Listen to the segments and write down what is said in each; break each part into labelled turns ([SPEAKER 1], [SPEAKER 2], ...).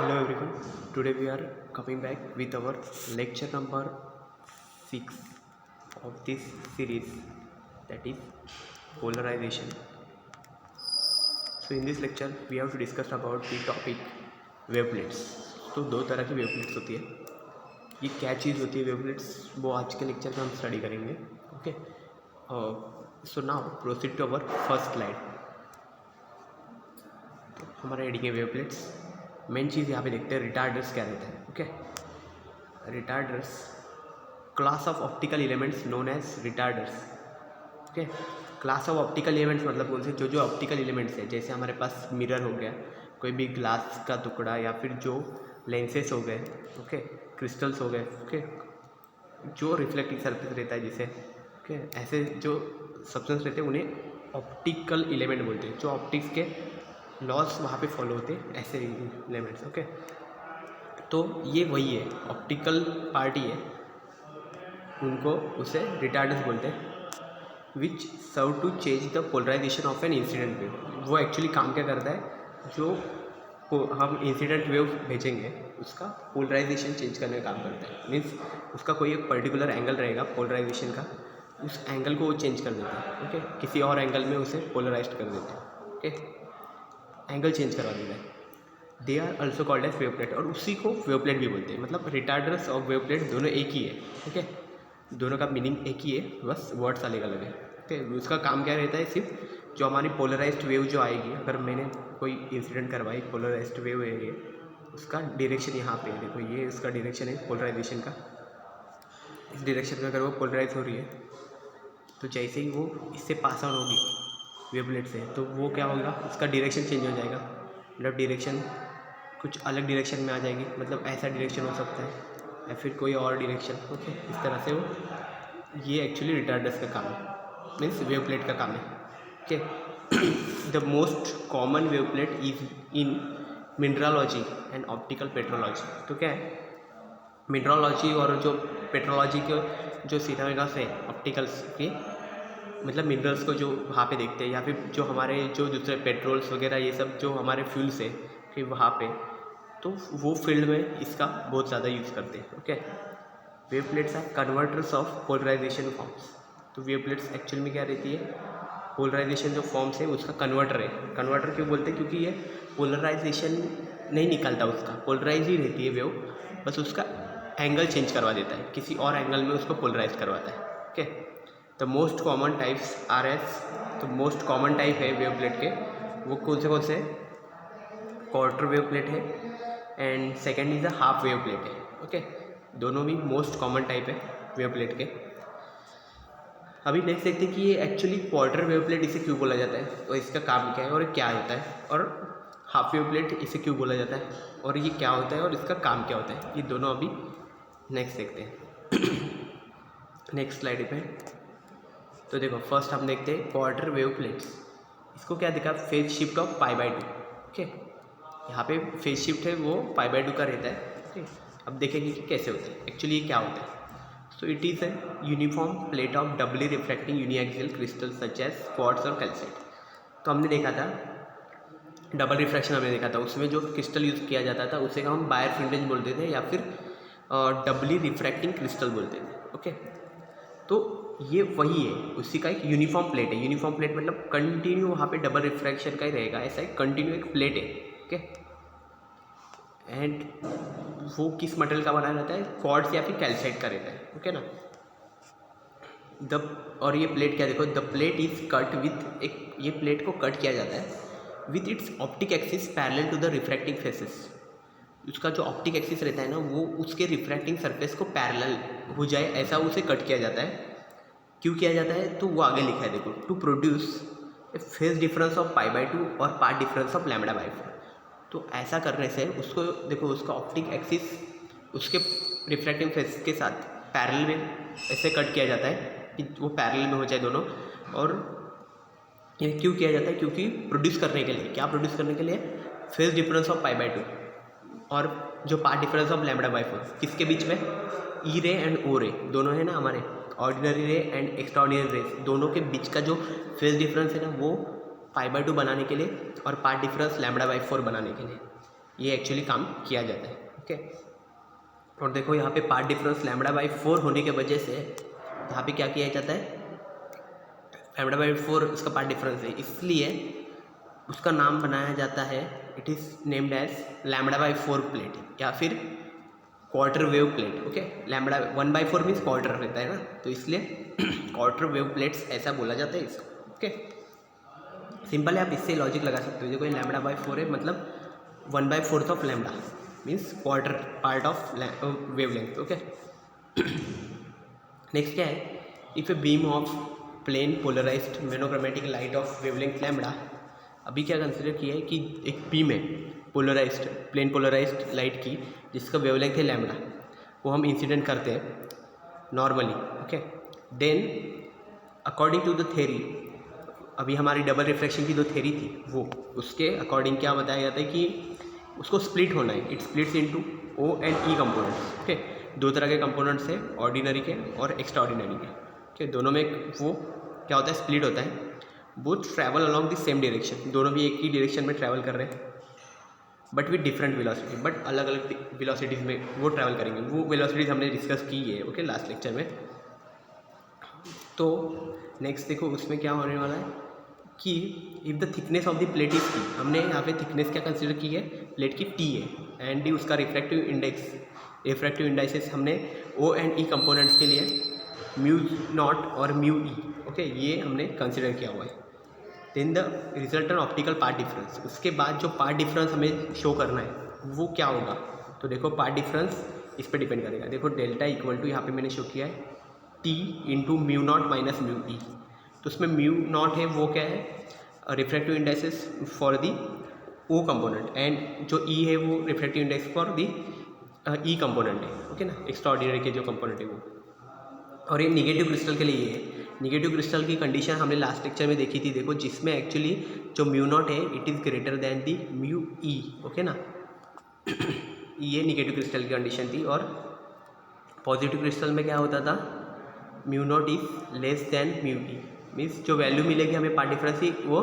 [SPEAKER 1] Hello everyone. Today we are coming back with our lecture number 6 of this series, that is polarization. So in this lecture we have to discuss about the topic wavelets. तो दो तरह की wavelets होती है. ये क्या चीज़ होती है wavelets, वो आज के लेक्चर में हम स्टडी करेंगे. Okay, so now proceed to our first slide. हमारा हेडिंग है वेवलेट्स. मेन चीज़ यहाँ पे देखते हैं रिटार्डर्स क्या रहता है. Okay, retarders class of optical elements known as retarders. Okay, class of optical elements मतलब कौन से, जो ऑप्टिकल एलिमेंट्स है, जैसे हमारे पास मिरर हो गया, कोई भी ग्लास का टुकड़ा, या फिर जो लेंसेस हो गए, ओके, क्रिस्टल्स हो गए, ओके, जो रिफ्लेक्टिंग सरफेस रहता है जिसे, ओके, ऐसे जो सब्सटेंस रहते हैं उन्हें ऑप्टिकल एलिमेंट बोलते हैं. जो ऑप्टिक्स के लॉस वहाँ पे फॉलो होते हैं, ऐसे एलिमेंट्स. ओके, तो ये वही है, ऑप्टिकल पार्ट ही है, उनको उसे रिटार्डर्स बोलते हैं. Which serve to change the polarisation of an incident wave. वो एक्चुअली काम क्या करता है, जो हम इंसिडेंट वेव भेजेंगे उसका पोलराइजेशन चेंज करने का काम करता है. मीन्स उसका कोई एक पर्टिकुलर एंगल रहेगा पोलराइजेशन का, उस एंगल को वो चेंज कर देता है. ओके, किसी और एंगल में उसे पोलराइज कर देते हैं. ओके, एंगल चेंज करवा देता है. They are also called as waveplate, और उसी को वेवप्लेट भी बोलते हैं. मतलब रिटार्डर्स और वेवप्लेट दोनों एक ही है. ओके, दोनों का मीनिंग एक ही है, बस वर्ड्स अलग अलग है. ओके, उसका काम क्या रहता है, सिर्फ जो हमारी पोलराइज्ड वेव जो आएगी, अगर मैंने कोई इंसिडेंट करवाई, पोलराइज्ड वेव है ये, उसका डायरेक्शन यहाँ पे है. देखो ये उसका डायरेक्शन है पोलराइजेशन का. इस डायरेक्शन में अगर वो पोलराइज हो रही है, तो जैसे ही वो इससे पास ऑन होगी वेवलेट से, तो वो क्या होगा, उसका डायरेक्शन चेंज हो जाएगा. मतलब डायरेक्शन कुछ अलग डायरेक्शन में आ जाएगी. मतलब ऐसा डायरेक्शन हो सकता है या फिर कोई और डायरेक्शन. ओके, इस तरह से वो, ये एक्चुअली रिटार्डर्स का काम है, मीन्स वेवप्लेट का काम है. Okay, the most common waveplate is in mineralogy and optical petrology. तो क्या है, मिनरलॉजी और जो पेट्रोलॉजी के जो सिनेमास है ऑप्टिकल्स के, मतलब मिनरल्स को जो वहाँ पे देखते हैं, या फिर जो हमारे जो दूसरे पेट्रोल्स वगैरह ये सब जो हमारे फ्यूल्स है कि वहाँ पे, तो वो फील्ड में इसका बहुत ज़्यादा यूज़ करते हैं. Okay, waveplates are converters of polarization forms. तो वेवप्लेट्स एक्चुअल में क्या रहती है, पोलराइजेशन जो फॉर्म्स है उसका कन्वर्टर है. कन्वर्टर क्यों बोलते हैं, क्योंकि ये पोलराइजेशन नहीं निकलता, उसका पोलराइज ही रहती है वेव, बस उसका एंगल चेंज करवा देता है, किसी और एंगल में उसको पोलराइज करवाता है. Okay, the most common types are as, तो मोस्ट कॉमन टाइप है वेवप्लेट के, वो कौन से क्वार्टर वेवप्लेट है, and second is a half waveplate है. ओके, दोनों भी मोस्ट कॉमन टाइप है वेवप्लेट के. अभी देख सकते हैं कि ये एक्चुअली क्वार्टर वेवप्लेट इसे क्यों बोला जाता है, और इसका काम क्या है और क्या होता है, और हाफ वेवप्लेट इसे क्यों बोला जाता है, और ये क्या होता है और इसका काम क्या होता है, ये दोनों अभी नेक्स्ट देखते हैं. नेक्स्ट स्लाइड पे. तो देखो फर्स्ट हम देखते हैं क्वार्टर वेवप्लेट्स. इसको क्या दिखा, फेज शिफ्ट ऑफ π/2. ओके, यहाँ पे फेज शिफ्ट है वो π/2 का रहता है. ओके, अब देखेंगे कि कैसे होता है, एक्चुअली ये क्या होता है. So it is a uniform plate of doubly reflecting uniaxial crystal such as quartz और कैल्साइट. तो हमने देखा था डबल रिफ्रैक्शन, हमने देखा था उसमें जो क्रिस्टल यूज़ किया जाता था उसे हम बायर फ्रिंजेस बोलते थे, या फिर डबली रिफ्रैक्टिंग क्रिस्टल बोलते थे. ओके, तो ये वही है, उसी का एक यूनिफॉर्म प्लेट है. यूनिफॉर्म प्लेट मतलब कंटिन्यू वहाँ पे डबल रिफ्रैक्शन का ही रहेगा, ऐसा एक कंटिन्यू एक प्लेट है. ओके, एंड वो किस मटेरियल का बना रहता है, क्वार्ट्ज या फिर कैल्साइट का रहता है. ओके ना. और ये प्लेट क्या, देखो the plate is cut with एक, ये प्लेट को कट किया जाता है with its optic axis parallel to the refracting faces. उसका जो ऑप्टिक एक्सिस रहता है ना, वो उसके रिफ्रैक्टिंग सरफेस को पैरेलल हो जाए, ऐसा उसे कट किया जाता है. क्यों किया जाता है, तो वो आगे लिखा है देखो, to produce a phase difference of π/2 और पार्ट डिफरेंस ऑफ λ/4. तो ऐसा करने से उसको देखो, उसका ऑप्टिक एक्सिस उसके रिफ्रैक्टिंग फेस के साथ पैरेलल में ऐसे कट किया जाता है कि वो पैरेलल में हो जाए दोनों. और ये क्यों किया जाता है, क्योंकि प्रोड्यूस करने के लिए, क्या प्रोड्यूस करने के लिए, फेज डिफरेंस ऑफ π/2 और जो पार्ट डिफरेंस ऑफ λ/4. किसके बीच में, ई रे एंड ओ रे दोनों है ना, हमारे ऑर्डिनरी रे एंड एक्स्ट्राऑर्डिनरी रे, दोनों के बीच का जो फेज डिफरेंस है ना, वो π/2 बनाने के लिए और पार्ट डिफरेंस λ/4 बनाने के लिए. ये एक्चुअली काम किया जाता है। ओके, और देखो यहाँ पे पार्ट डिफरेंस λ/4 होने के वजह से यहाँ पे क्या किया जाता है, λ/4 इसका पार्ट डिफरेंस है, इसलिए उसका नाम बनाया जाता है, it is named as λ/4 plate या फिर quarter wave plate. Okay, λ1/4 means quarter रहता है ना, तो इसलिए क्वार्टर वेव प्लेट्स ऐसा बोला जाता है इसको। ओके, सिंपल है, आप इससे लॉजिक लगा सकते हो। देखो ये λ/4 है, मतलब 1/4 of lambda means quarter part of wave length. Okay, next क्या है, if a beam of plane polarized monochromatic light of wavelength lambda, अभी क्या कंसिडर किया है कि एक बीम है पोलराइज्ड, प्लेन पोलराइज्ड लाइट की जिसका वेवलेंथ है लैम्बडा, वो हम इंसिडेंट करते हैं normally. Okay, then according to the theory, अभी हमारी डबल रिफ्लेक्शन की जो थ्योरी थी वो, उसके अकॉर्डिंग क्या बताया जाता है कि उसको स्प्लिट होना है, it splits into O and E components. Okay, दो तरह के कंपोनेंट्स हैं, ऑर्डिनरी के और एक्स्ट्रा ऑर्डिनरी के। ओके, दोनों में वो क्या होता है, स्प्लिट होता है। Both travel along the same direction, दोनों भी एक ही डायरेक्शन में ट्रैवल कर रहे हैं, but with different velocity, but अलग अलग वेलोसिटीज़ में वो ट्रैवल करेंगे। वो वेलोसिटीज़ हमने डिस्कस की है ओके लास्ट लेक्चर में। तो नेक्स्ट देखो उसमें क्या होने वाला है कि if the thickness of the plate is T, हमने यहाँ पे थिकनेस क्या कंसिडर की है, प्लेट की टी है, एंड उसका रिफ्रैक्टिव इंडेक्स, रिफ्रैक्टिव इंडाइसेस हमने O एंड E कंपोनेंट्स के लिए μ0 और μe, ओके, ये हमने कंसिडर किया हुआ है। Then the resultant optical path difference, उसके बाद जो पार्ट डिफरेंस हमें शो करना है वो क्या होगा, तो देखो पार्ट डिफरेंस इस पर डिपेंड करेगा। देखो डेल्टा इक्वल टू यहाँ पे मैंने शो किया है T इंटू μ0 माइनस μe, तो उसमें μ0 है वो क्या है, refractive indexes for the O component, and जो E है वो refractive index for the E component है। ओके ना, एक्स्ट्रा ऑर्डिनरी के जो कंपोनेंट है वो, और ये निगेटिव क्रिस्टल के लिए ये है। निगेटिव क्रिस्टल की कंडीशन हमने लास्ट लेक्चर में देखी थी, देखो जिसमें एक्चुअली जो μ0 है it is greater than the μe। Okay ना, ये निगेटिव क्रिस्टल की कंडीशन थी, और पॉजिटिव क्रिस्टल में क्या होता था, μ0 is less than μe, means जो वैल्यू मिलेगी हमें पार्ट डिफरेंस की वो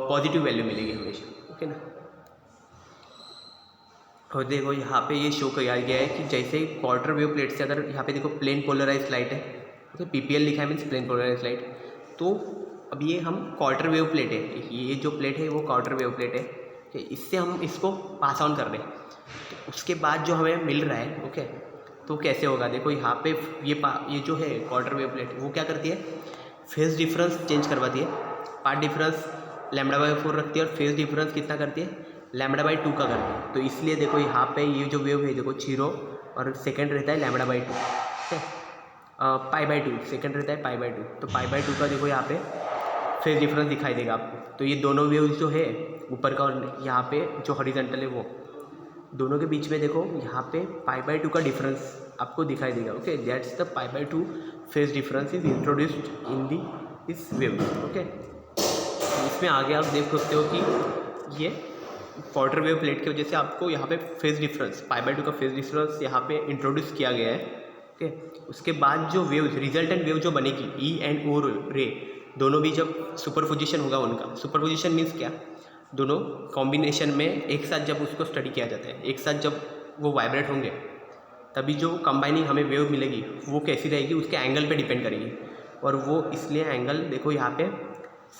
[SPEAKER 1] पॉजिटिव वैल्यू मिलेगी हमेशा। ओके ना, और देखो यहाँ पे ये शो किया गया है कि जैसे क्वार्टर वेव प्लेट से, अगर यहाँ पे देखो प्लेन पोलराइज लाइट है, ओके, PPL लिखा है मीन्स प्लेन पोलराइज लाइट, तो अब ये हम क्वार्टर वेव प्लेट है, ये जो प्लेट है वो क्वार्टर वेव प्लेट है, ओके, इससे हम इसको पास ऑन कर रहे हैं, तो उसके बाद जो हमें मिल रहा है, ओके, तो कैसे होगा, देखो यहाँ पे ये जो है क्वार्टर वेव प्लेट वो क्या करती है, फेज डिफरेंस चेंज करवाती है, पार्ट डिफरेंस λ/4 रखती है, और फेज डिफरेंस कितना करती है, λ/2 का करती है। तो इसलिए देखो यहाँ पे ये जो वेव है देखो 0 और सेकंड रहता है λ/2, ठीक है, π/2 सेकंड रहता है π/2, तो π/2 का देखो यहाँ पे फेज डिफरेंस दिखाई देगा आपको। तो ये दोनों वेव्स जो है ऊपर का और यहाँ पे जो हॉरिजॉन्टल है वो, दोनों के बीच में देखो यहाँ पे π/2 का डिफरेंस आपको दिखाई देगा। Okay, that's the π/2 phase difference is introduced in the इस वेव। ओके, इसमें आगे आप देख सकते हो कि ये क्वार्टर वेव प्लेट की वजह से आपको यहाँ पे फेज डिफरेंस π/2 का फेज डिफरेंस यहाँ पे इंट्रोड्यूस किया गया है। ओके, उसके बाद जो वेव रिजल्टेंट वेव जो बनेगी E एंड O रे, दोनों भी जब सुपरपोजिशन होगा उनका, सुपरपोजिशन मीन्स क्या, दोनों कॉम्बिनेशन में एक साथ जब उसको स्टडी किया जाता है, एक साथ जब वो वाइब्रेट होंगे तभी जो कंबाइनिंग हमें वेव मिलेगी वो कैसी रहेगी, उसके एंगल पे डिपेंड करेगी। और वो इसलिए एंगल देखो यहाँ पे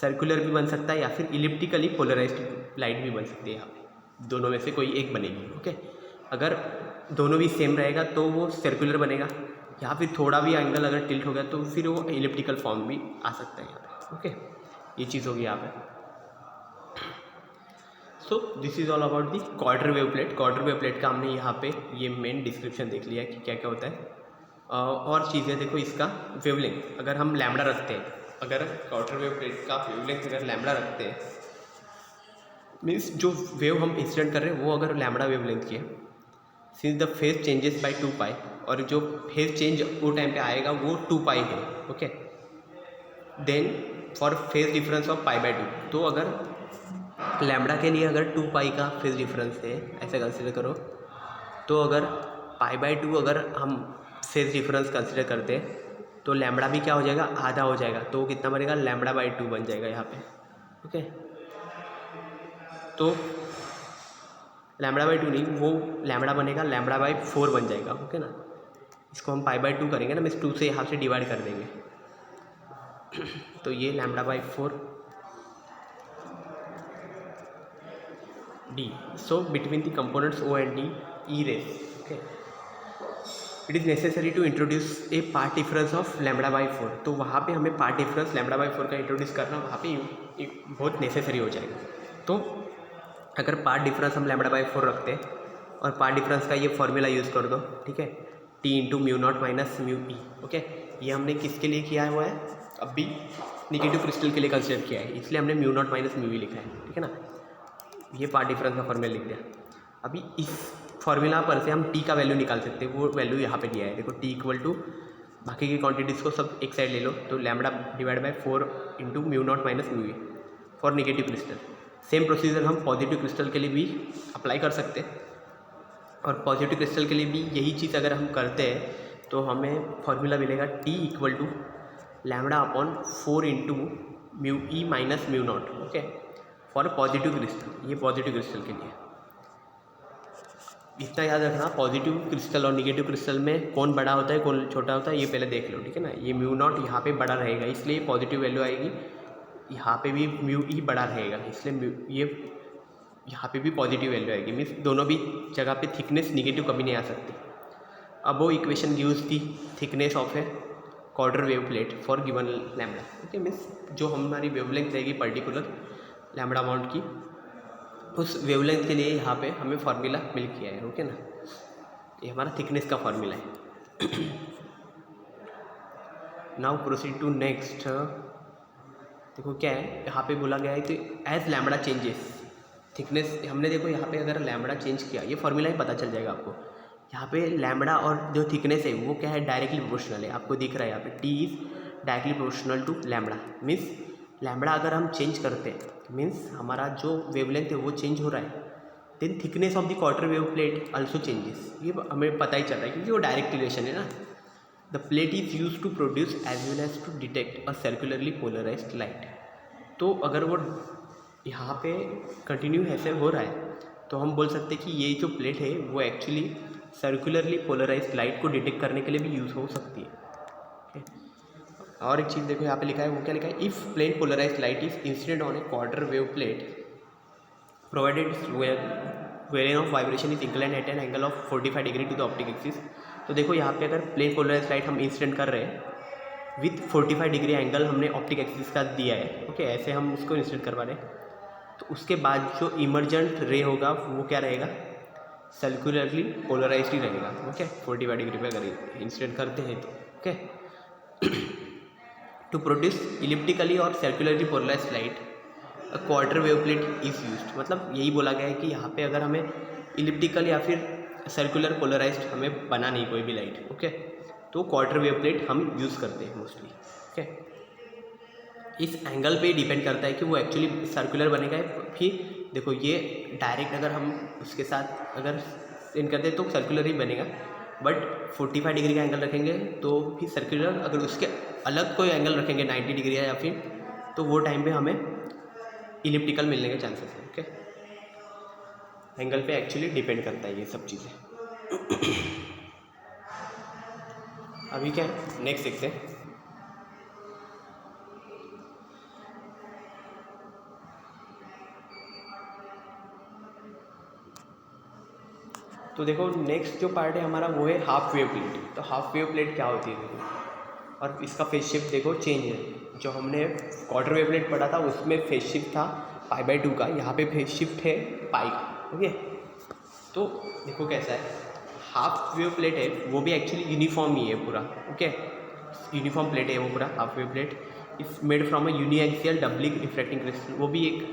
[SPEAKER 1] सर्कुलर भी बन सकता है या फिर इलिप्टिकली पोलराइज्ड लाइट भी बन सकती है, यहाँ पे दोनों में से कोई एक बनेगी। ओके, अगर दोनों भी सेम रहेगा तो वो सर्कुलर बनेगा, या फिर थोड़ा भी एंगल अगर टिल्ट हो गया तो फिर वो इलिप्टिकल फॉर्म भी आ सकता है यहाँ पे। ओके, ये चीज़ होगी यहाँ पे। So this is all about the quarter wave plate. Quarter wave plate का हमने यहाँ पे ये मेन डिस्क्रिप्शन देख लिया कि क्या क्या होता है। और चीज़ें देखो, इसका वेवलेंथ अगर हम लैम्बडा रखते हैं, अगर क्वार्टर वेव प्लेट का वेवलेंथ अगर लैम्बडा रखते हैं, मीन्स जो वेव हम इंसिडेंट कर रहे हैं वो अगर लैम्बडा वेवलेंथ की है, since the phase changes by 2π, और जो फेज चेंज वो टाइम पे आएगा वो 2π है। Okay, then for phase difference of π/2, तो अगर लैम्बडा के लिए अगर 2π का फेज डिफरेंस है ऐसा कंसिडर करो, तो अगर π/2 अगर हम फेज डिफरेंस कंसिडर करते हैं तो लैम्बडा भी क्या हो जाएगा, आधा हो जाएगा, तो कितना बनेगा, λ/2 बन जाएगा यहाँ पे। ओके, तो लैम्बडा बाई 2 नहीं, वो लैम्बडा बनेगा लैम्बडा बाई 4 बन जाएगा, ओके ना। इसको हम पाई बाई 2 करेंगे ना, मीन्स 2 से यहाँ से डिवाइड कर देंगे तो ये lambda by 4 D. So between the components O and the E rays, okay, it is necessary to introduce a path difference of lambda by 4। तो वहाँ पे हमें पार्ट डिफरेंस लैम्बडा बाई 4 का इंट्रोड्यूस करना वहाँ पे एक बहुत नेसेसरी हो जाएगा। तो अगर पार्ट डिफरेंस हम लैम्बडा बाई 4 रखते हैं और पार्ट डिफरेंस का ये फॉर्मूला यूज़ कर दो, ठीक है, T into mu not minus mu E, okay. ये हमने किसके लिए किया हुआ है, अभी निगेटिव क्रिस्टल के लिए कंसिडर किया है, इसलिए हमने म्यू नॉट माइनस म्यू ई लिखा है, ठीक है ना। ये पार्ट डिफरेंस का फॉर्मूला लिख दिया। अभी इस फॉर्मूला पर से हम टी का वैल्यू निकाल सकते हैं, वो वैल्यू यहाँ पे दिया है, देखो टी इक्वल टू बाकी की क्वांटिटीज़ को सब एक साइड ले लो, तो lambda divide by 4 into mu not minus mu E for negative crystal. Same procedure हम पॉजिटिव क्रिस्टल के लिए भी अप्लाई कर सकते हैं, और पॉजिटिव क्रिस्टल के लिए भी यही चीज़ अगर हम करते हैं तो हमें फॉर्मूला मिलेगा T equal to lambda upon 4 into mu E minus mu not, okay, for positive crystal. ये पॉजिटिव क्रिस्टल के लिए इतना याद रखना, पॉजिटिव क्रिस्टल और निगेटिव क्रिस्टल में कौन बड़ा होता है कौन छोटा होता है ये पहले देख लो, ठीक है ना। ये म्यू नॉट यहाँ पे बड़ा रहेगा इसलिए पॉजिटिव वैल्यू आएगी, यहाँ पे भी म्यू ई बड़ा रहेगा इसलिए ये यहाँ पे भी पॉजिटिव वैल्यू आएगी, मीन्स दोनों भी जगह पे थिकनेस निगेटिव कभी नहीं आ सकती। अब वो equation gives the thickness of A quarter wave plate for given lambda, okay, means जो हमारी वेवलेंथ रहेगी पर्टिकुलर लैम्बडा अमाउंट की, उस वेवलेंथ के लिए यहाँ पे हमें फार्मूला मिल गया है, ओके ना। ये हमारा थिकनेस का फार्मूला है। Now proceed to next. देखो क्या है यहाँ पे बोला गया है कि एज लैम्बडा चेंजेस थिकनेस, हमने देखो यहाँ पे अगर लैम्बडा चेंज किया, ये फार्मूला ही पता चल जाएगा आपको। यहाँ पे लैम्बडा और जो थिकनेस है वो क्या है, डायरेक्टली प्रोपोर्शनल है, आपको दिख रहा है यहाँ पे T is directly proportional to lambda. Means lambda अगर हम चेंज करते हैं मीन्स हमारा जो वेवलेंथ है वो चेंज हो रहा है, then thickness of the quarter wave plate also changes. ये हमें पता ही चल रहा है क्योंकि वो डायरेक्ट रिलेशन है ना। The plate is use to produce as well as to detect a circularly polarized light. तो अगर वो यहाँ पे कंटिन्यू ऐसे हो रहा है तो हम बोल सकते हैं कि ये जो प्लेट है वो एक्चुअली सर्कुलरली पोलराइज्ड लाइट को डिटेक्ट करने के लिए भी यूज़ हो सकती है। और एक चीज़ देखो यहाँ पे लिखा है, वो क्या लिखा है, if plane polarized light is incident on a quarter wave plate provided variation of vibration is inclined at an angle of 45 degree to the optic axis. तो देखो यहाँ पे अगर प्लेन पोलराइज्ड लाइट हम इंसिडेंट कर रहे हैं विथ 45 डिग्री एंगल हमने ऑप्टिक एक्सिस का दिया है, ओके, ऐसे हम उसको इंसिडेंट करवा रहे हैं, तो उसके बाद जो इमर्जेंट रे होगा वो क्या रहेगा, सर्कुलरली पोलराइज्ड ही रहेगा, ओके, 45 डिग्री पे अगर इंसिडेंट करते हैं तो, ओके। टू प्रोड्यूस इलिप्टिकली और circularly polarized light a quarter wave plate is used. मतलब यही बोला गया है कि यहाँ पे अगर हमें इलिप्टिकल या फिर सर्कुलर पोलराइज्ड हमें बना नहीं कोई भी लाइट, ओके, तो क्वार्टर वेव प्लेट हम यूज़ करते हैं मोस्टली, ओके। इस एंगल पे डिपेंड करता है कि वो एक्चुअली सर्कुलर बनेगा, फिर देखो ये डायरेक्ट अगर हम उसके साथ अगर इन करते हैं तो सर्कुलर ही बनेगा, बट 45 डिग्री का एंगल रखेंगे तो फिर सर्कुलर, अगर उसके अलग कोई एंगल रखेंगे 90 डिग्री या फिर, तो वो टाइम पे हमें इलिप्टिकल मिलने के चांसेस हैं, ओके। एंगल पे एक्चुअली डिपेंड करता है ये सब चीज़ें। अभी क्या है नेक्स्ट देखते हैं। तो देखो नेक्स्ट जो पार्ट है हमारा वो है हाफ वेव प्लेट। तो हाफ वेव प्लेट क्या होती है देखो, और इसका फेज शिफ्ट देखो चेंज है। जो हमने क्वार्टर वेव प्लेट पढ़ा था उसमें फेज शिफ्ट था π/2 का, यहाँ पे फेज शिफ्ट है पाई का, ओके। तो देखो कैसा है, हाफ वेव प्लेट है वो भी एक्चुअली यूनिफॉर्म ही है पूरा, ओके, यूनिफॉर्म प्लेट है वो पूरा half wave plate. It's made from a uniaxial doubly refracting crystal, वो भी एक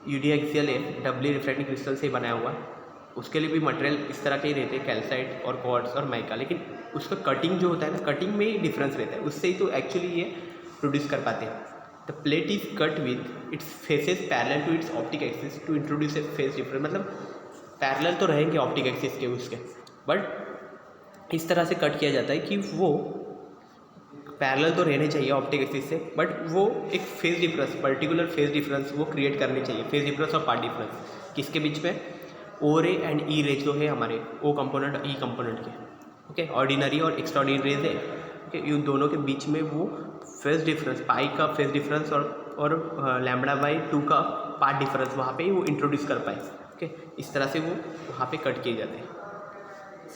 [SPEAKER 1] यूनिएक्सियल है, डबली रिफ्रैक्टिंग क्रिस्टल से बनाया हुआ है। उसके लिए भी मटेरियल इस तरह के ही रहते हैं, कैल्साइट और क्वार्ट्ज और माइका, लेकिन उसका कटिंग जो होता है ना, कटिंग में ही डिफरेंस रहता है, उससे ही तो एक्चुअली ये प्रोड्यूस कर पाते हैं। The plate is cut with its faces parallel to its optic axis to introduce a phase difference. मतलब पैरेलल तो रहेंगे ऑप्टिक एक्सिस के उसके, बट इस तरह से कट किया जाता है कि वो पैरेलल तो रहने चाहिए ऑप्टिक एक्सिस से, बट वो एक phase difference, particular phase difference वो क्रिएट करनी चाहिए, फेज डिफरेंस और पार्ट डिफरेंस किसके बीच में, ओ रे एंड ई रे जो है हमारे ओ कंपोनेंट ई कंपोनेंट के, ओके, ऑर्डिनरी और एक्स्ट्राऑर्डिनरी रेज है, ओके, इन दोनों के बीच में वो फेज डिफरेंस, पाई का फेज डिफरेंस और लैम्बडा बाई 2 का पार्ट डिफरेंस वहाँ पे वो इंट्रोड्यूस कर पाए, ओके, इस तरह से वो वहाँ पे कट किए जाते हैं।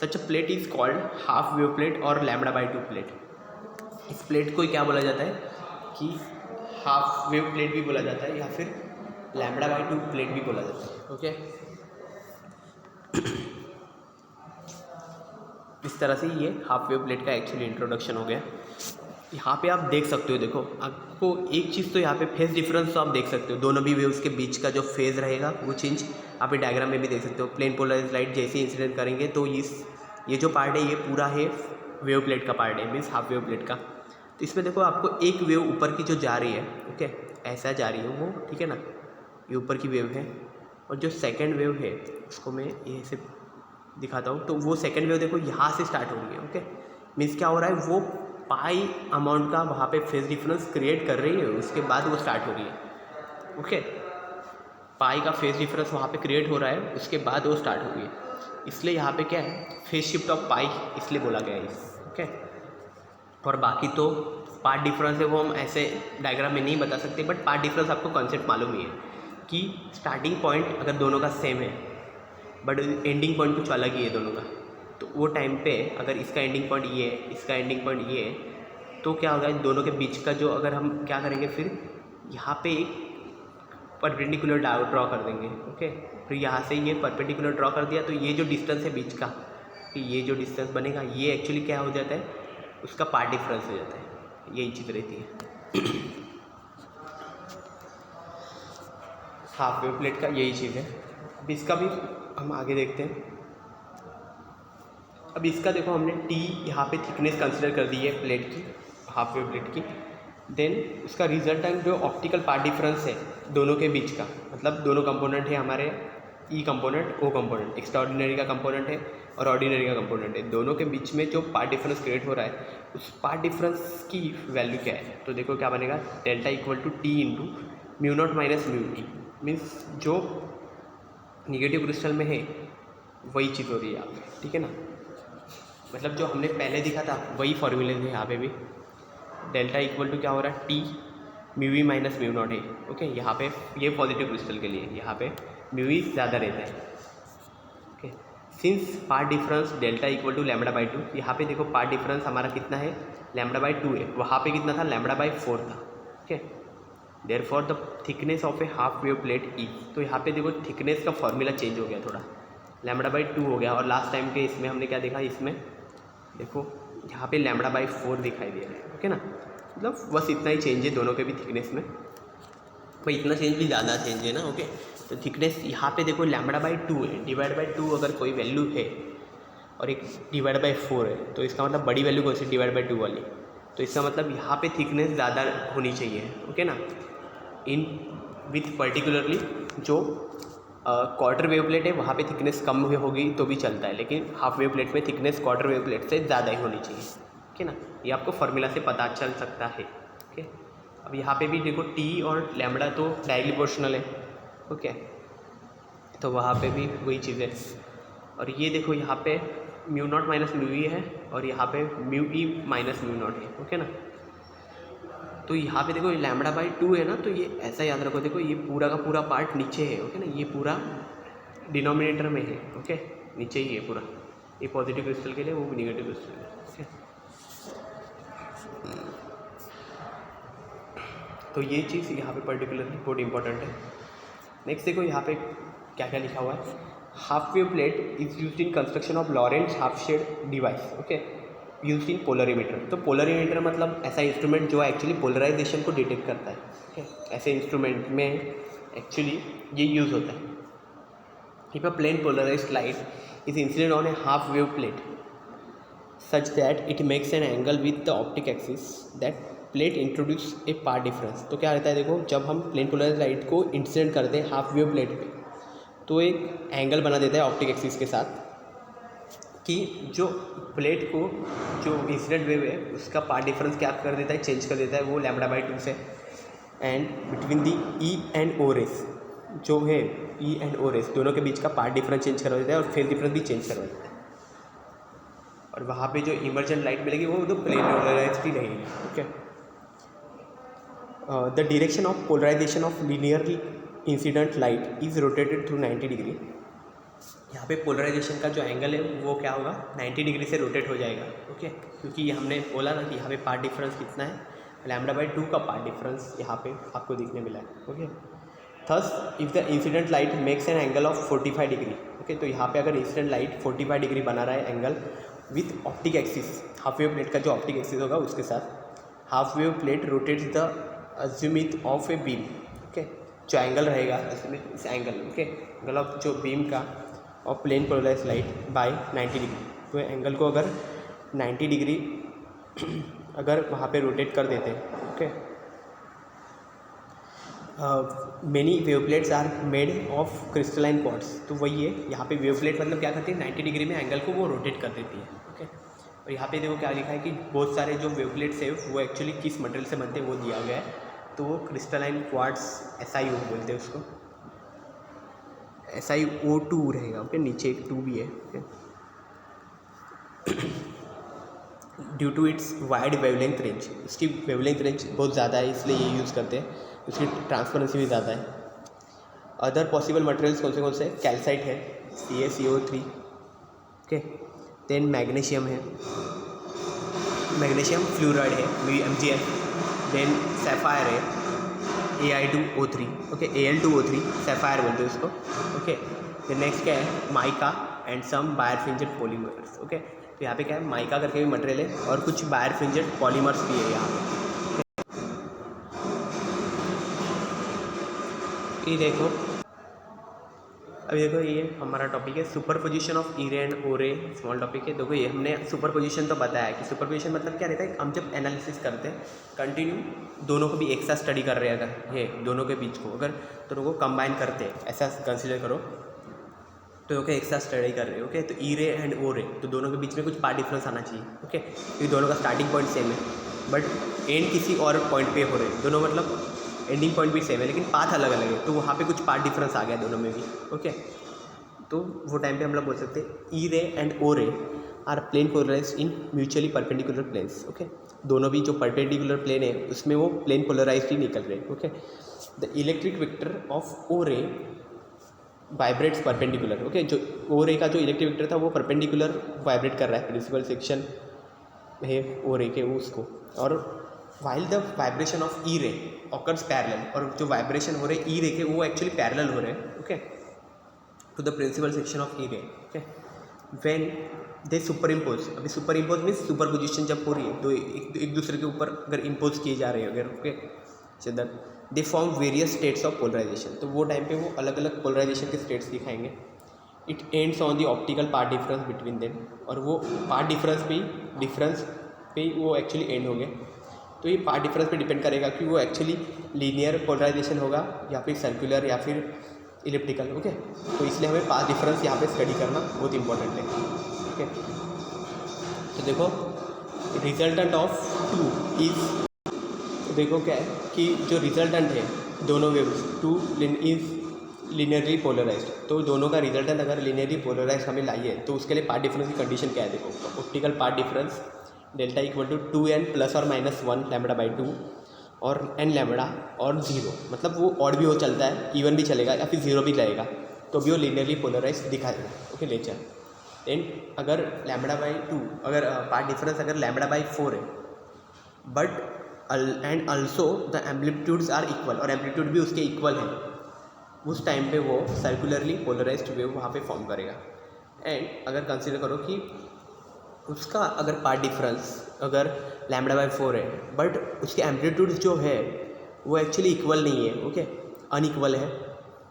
[SPEAKER 1] Such a plate is called half wave plate और लैम्बडा बाई 2 प्लेट। इस प्लेट को क्या बोला जाता है कि हाफ वेव प्लेट भी बोला जाता है या फिर लैम्बडा बाई 2 प्लेट भी बोला जाता है, ओके। इस तरह से ये हाफ वेव प्लेट का एक्चुअली इंट्रोडक्शन हो गया। यहाँ पे आप देख सकते हो, देखो आपको एक चीज़ तो यहाँ पे फेज डिफरेंस तो आप देख सकते हो, दोनों भी वेव्स के बीच का जो फेज रहेगा वो चेंज आप डायग्राम में भी देख सकते हो। प्लेन पोलराइज्ड लाइट जैसे इंसिडेंट करेंगे तो ये जो पार्ट है ये पूरा है वेव प्लेट का पार्ट है, मीन्स हाफ वेव प्लेट का। तो इसमें देखो आपको एक वेव ऊपर की जो जा रही है, ओके, ऐसा जा रही है वो, ठीक है ना, ये ऊपर की वेव है। और जो सेकेंड वेव है उसको मैं ये से दिखाता हूँ, तो वो सेकेंड वेव देखो यहाँ से स्टार्ट हो रही है, ओके, मीन्स क्या हो रहा है, वो पाई अमाउंट का वहाँ पे फेज डिफरेंस क्रिएट कर रही है, उसके बाद वो स्टार्ट हो रही है, ओके, पाई का फेज डिफरेंस वहाँ पे क्रिएट हो रहा है, उसके बाद वो स्टार्ट हो रही है। इसलिए यहाँ पे क्या है, फेज शिफ्ट ऑफ पाई इसलिए बोला गया है, ओके। और बाकी तो पार्ट डिफरेंस है वो हम ऐसे डायग्राम में नहीं बता सकते, बट पार्ट डिफरेंस आपको कॉन्सेप्ट मालूम ही है कि स्टार्टिंग पॉइंट अगर दोनों का सेम है बट एंडिंग पॉइंट कुछ अलग ही है दोनों का, तो वो टाइम पे अगर इसका एंडिंग पॉइंट ये है, इसका एंडिंग पॉइंट ये है, तो क्या होगा, इन दोनों के बीच का जो, अगर हम क्या करेंगे फिर यहाँ पे एक परपेंडिकुलर ड्रॉ कर देंगे, ओके। फिर यहाँ से ये परपेंडिकुलर ड्रॉ कर दिया तो ये जो डिस्टेंस है बीच का, कि ये जो डिस्टेंस बनेगा ये एक्चुअली क्या हो जाता है, उसका पार्ट डिफरेंस हो जाता है, यही चीज़ रहती है। हाफ वेव प्लेट का यही चीज़ है। अब इसका भी हम आगे देखते हैं। अब इसका देखो हमने टी यहाँ पे थिकनेस कंसिडर कर दी है प्लेट की, हाफ वेव प्लेट की। देन उसका रिजल्टेंट जो ऑप्टिकल पार्ट डिफरेंस है दोनों के बीच का, मतलब दोनों कंपोनेंट है हमारे, ई कंपोनेंट ओ कंपोनेंट, एक्स्ट्राऑर्डिनरी का कंपोनेंट है और ऑर्डिनरी का कंपोनेंट है, दोनों के बीच में जो पार्ट डिफरेंस क्रिएट हो रहा है उस पार्ट डिफरेंस की वैल्यू क्या है। तो देखो क्या बनेगा, delta equal to T into mu not minus mu T, means जो निगेटिव क्रिस्टल में है वही चीज़ हो रही है यहाँ पे, ठीक है ना, मतलब जो हमने पहले दिखा था वही फॉर्मूले थे यहाँ पे भी। डेल्टा इक्वल टू क्या हो रहा है, T mu V minus mu not है, ओके। यहाँ पे ये पॉजिटिव क्रिस्टल के लिए यहाँ पे म्यू वी ज़्यादा रहता है, okay. Since path difference delta equal to lambda by 2, यहाँ पे देखो पार्ट डिफरेंस हमारा कितना है, लैम्बडा बाई 2 है, वहाँ पे कितना था, लैम्बडा बाई 4 था, okay. Therefore the thickness of a half wave plate E, तो यहाँ पे देखो थिकनेस का फॉर्मूला चेंज हो गया थोड़ा, लैम्बडा बाई 2 हो गया। और लास्ट टाइम के इसमें हमने क्या देखा, इसमें देखो यहाँ पे लैम्बडा बाई 4 दिखाई दे रहा है, ओके ना, मतलब बस इतना ही चेंज है दोनों के भी थिकनेस में, भाई इतना चेंज भी ज़्यादा चेंज है ना, ओके। तो थिकनेस यहाँ पे देखो लैम्बडा बाई 2 है, डिवाइड बाई 2 अगर कोई वैल्यू है और एक डिवाइड बाई 4 है, तो इसका मतलब बड़ी वैल्यू कौन सी, डिवाइड बाई 2 वाली, तो इसका मतलब यहाँ पे थिकनेस ज़्यादा होनी चाहिए, ओके ना। इन विथ पर्टिकुलरली जो क्वार्टर वेव प्लेट है वहाँ पे थिकनेस कम होगी तो भी चलता है, लेकिन हाफ वेव प्लेट में थिकनेस क्वार्टर वेव प्लेट से ज़्यादा ही होनी चाहिए, ओके ना, ये आपको फार्मूला से पता चल सकता है, ओके। अब यहाँ पे भी देखो टी और लैम्बडा तो डायरेक्टली प्रोपोर्शनल है, ओके, तो वहाँ पे भी वही चीज़ है। और ये देखो यहाँ पे म्यू नॉट माइनस म्यू ई है और यहाँ पे mu E minus mu not है, ओके ना। तो यहाँ पे देखो लैम्बडा बाई 2 है ना, तो ये ऐसा याद रखो, देखो ये पूरा का पूरा पार्ट नीचे है, ओके ना, ये पूरा डिनोमिनेटर में है, ओके, नीचे ही है पूरा, ये पॉजिटिव क्रिस्टल के लिए, वो निगेटिव क्रिस्टल के लिए, ओके। तो ये चीज़ यहाँ पे पर्टिकुलरली बहुत इंपॉर्टेंट है। नेक्स्ट देखो यहाँ पे क्या क्या लिखा हुआ है, half wave plate is used in construction of Laurent's half shade device, okay, used in polarimeter. तो पोलरीमीटर मतलब ऐसा इंस्ट्रूमेंट जो एक्चुअली पोलराइजेशन को डिटेक्ट करता है, ओके, ऐसे इंस्ट्रूमेंट में एक्चुअली ये यूज़ होता है। If a plane polarized light is incident on a half wave plate such that it makes an angle with the optic axis, that plate introduce a path difference. तो क्या रहता है, देखो जब हम प्लेन पोलराइज्ड लाइट को incident करते हैं हाफ वेव प्लेट पे, तो एक एंगल बना देता है ऑप्टिक एक्सिस के साथ, कि जो प्लेट को जो इंसिडेंट वेव है उसका पार्ट डिफरेंस क्या कर देता है, चेंज कर देता है वो लैम्बडा बाई 2 से, and between the E and O rays, जो है ई एंड ओ रेस दोनों के बीच का पाथ डिफरेंस चेंज करवा देता है और फेज डिफरेंस भी चेंज करवा देता है। और वहाँ पे जो इमर्जेंट लाइट मिलेगी वो तो प्लेन पोलराइज्ड ही रहेगी। Okay, the direction of polarization of linearly incident light is rotated through 90 degree. यहाँ पे पोलराइजेशन का जो एंगल है वो क्या होगा, 90 डिग्री से रोटेट हो जाएगा। ओके, क्योंकि ये हमने बोला ना कि यहाँ पे पार्ट डिफरेंस कितना है, λ/2 का पार्ट डिफरेंस यहाँ पे आपको दिखने मिला है। Okay, thus if the incident light makes an angle of 45 degree. Okay, तो यहाँ पे अगर इंसिडेंट लाइट 45 डिग्री बना रहा है angle with optic axis, half wave plate का जो ऑप्टिक एक्सिस होगा उसके साथ, half wave plate rotates the azimuth of a beam. Okay, जो एंगल रहेगा इस एंगल, ओके, एंगल ऑफ जो बीम का और plane polarized light by 90 degree. तो एंगल को अगर 90 डिग्री अगर वहाँ पे रोटेट कर देते हैं। Okay, many waveplates are made of crystalline quartz. तो वही है, यहाँ पे वेवप्लेट मतलब क्या करती है, 90 डिग्री में एंगल को वो रोटेट कर देती है। ओके, और यहाँ पे देखो क्या लिखा है कि बहुत सारे जो वेवप्लेट्स है वो एक्चुअली किस मटेरियल से बनते हैं वो दिया गया है। तो वो क्रिस्टलाइन क्वार्ट्ज SiO बोलते हैं उसको, SiO2 रहेगा। ओके, नीचे एक 2 भी है। Okay, due to its wide wavelength range, इसकी वेवलेंथ रेंज बहुत ज़्यादा है इसलिए ये यूज़ करते हैं, उसकी ट्रांसपेरेंसी भी ज़्यादा है। अदर पॉसिबल मटेरियल्स कौन से कैल्साइट है, CaCO3। ओके, देन मैग्नीशियम है, मैग्नीशियम फ्लोराइड है MgF, देन सैफायर है Al2O3। ओके, Al2O3 सैफायर बोलते हैं उसको। ओके, फिर नेक्स्ट क्या है, mica and some birefringent polymers. Okay, तो यहाँ पे क्या है, माइका करके भी मटेरियल है और कुछ बायरफ्रिंजेड पॉलीमर्स भी है यहाँ पे। ये देखो, अभी देखो ये हमारा टॉपिक है सुपरपोजिशन ऑफ ई रे एंड ओ रे, स्मॉल टॉपिक है। देखो ये हमने सुपरपोजिशन तो बताया है कि सुपरपोजिशन मतलब क्या रहता है, हम जब एनालिसिस करते हैं कंटिन्यू दोनों को भी एक साथ स्टडी कर रहे हैं, अगर ये दोनों के बीच को अगर दोनों को कंबाइन करते हैं ऐसा कंसिडर करो, तो ओके एक साथ स्टडी कर रहे हैं। ओके, तो ई रे एंड ओ रे, तो दोनों के बीच में कुछ पार्ट डिफरेंस आना चाहिए। ओके, क्योंकि दोनों का स्टार्टिंग पॉइंट सेम है बट एंड किसी और पॉइंट पे हो रहे हैं, दोनों मतलब एंडिंग पॉइंट भी सेम है लेकिन पाथ अलग अलग है, तो वहाँ पे कुछ पार्ट डिफरेंस आ गया दोनों में भी। ओके, तो वो टाइम पे हम लोग बोल सकते हैं ई रे and O ray are plane polarized in mutually perpendicular planes. Okay, दोनों भी जो परपेंडिकुलर प्लेन है उसमें वो प्लेन पोलराइज्ड ही निकल रहे हैं। Okay, the electric vector of O ray vibrates perpendicular. Okay, जो ओ रे का जो इलेक्ट्रिक वेक्टर था वो परपेंडिकुलर वाइब्रेट कर रहा है, प्रिंसिपल सेक्शन है ओ रे के उसको, और while the vibration of E रे ऑकर्स पैरेलल, और जो वाइब्रेशन हो रहे हैं ई रे के वो एक्चुअली पैरेलल हो रहे हैं। Okay, to the principal section of E ray. Okay, when they superimpose, अभी superimpose means superposition जब हो रही है तो एक दूसरे के ऊपर अगर इम्पोज किए जा रहे हैं अगर, okay, so they form various states of polarization. तो वो टाइम पे वो अलग अलग पोलराइजेशन के स्टेट्स दिखाएंगे। It ends on the optical path difference between them, और वो पार्ट डिफरेंस पे ही वो एक्चुअली एंड होंगे। तो ये पार्ट डिफरेंस पे डिपेंड करेगा कि वो एक्चुअली लीनियर पोलराइजेशन होगा या फिर सर्कुलर या फिर इलिप्टिकल। ओके, तो इसलिए हमें पाथ डिफरेंस यहाँ पे स्टडी करना बहुत इंपॉर्टेंट है। ओके, तो देखो रिजल्टेंट ऑफ टू इज, तो देखो क्या है कि जो रिजल्टेंट है दोनों waves two is linearly polarized, तो दोनों का रिजल्टेंट अगर लीनियरली पोलराइज्ड हमें लाइए तो उसके लिए पार्ट डिफरेंस की कंडीशन क्या है। देखो optical path difference delta equal to 2n ± 1 λ/2 और n लैम्बडा और 0, मतलब वो ऑड भी हो चलता है, इवन भी चलेगा या फिर 0 भी रहेगा, तो भी वो लीनियरली पोलराइज दिखाएगा। Okay, nature. देन अगर λ/2 अगर पार्ट डिफरेंस अगर λ/4 है but and also the amplitudes are equal, और एम्पलीट्यूड भी उसके इक्वल है, उस टाइम पे वो सर्कुलरली पोलराइज्ड वेव वहाँ पे फॉर्म करेगा। एंड अगर कंसिडर करो कि उसका अगर पार्ट डिफरेंस अगर λ/4 है बट उसके एम्पलीट्यूड जो है वो एक्चुअली इक्वल नहीं है, ओके, अनइक्वल है,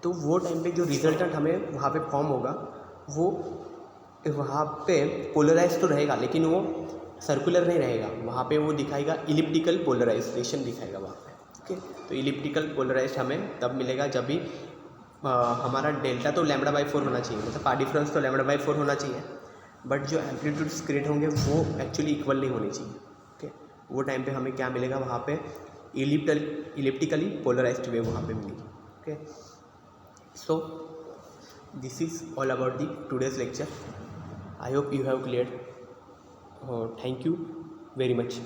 [SPEAKER 1] तो वो टाइम पे जो रिजल्टेंट हमें वहाँ पे फॉर्म होगा वो वहाँ पे पोलराइज तो रहेगा लेकिन वो सर्कुलर नहीं रहेगा, वहाँ पे वो दिखाएगा इलिप्टिकल पोलराइजेशन दिखाएगा वहाँ पे। ओके, तो इलिप्टिकल पोलराइज हमें तब मिलेगा जब भी हमारा डेल्टा तो λ/4 होना चाहिए, मतलब पार्ट डिफरेंस तो λ/4 होना चाहिए बट जो एम्पलीट्यूड्स क्रिएट होंगे वो एक्चुअली इक्वल नहीं होनी चाहिए। ओके, वो टाइम पे हमें क्या मिलेगा वहाँ पे इलिप्टिकली पोलराइज्ड वेव वहाँ पे मिलेगी। Okay, So this is all about the today's lecture. I hope you have cleared. Thank you very much.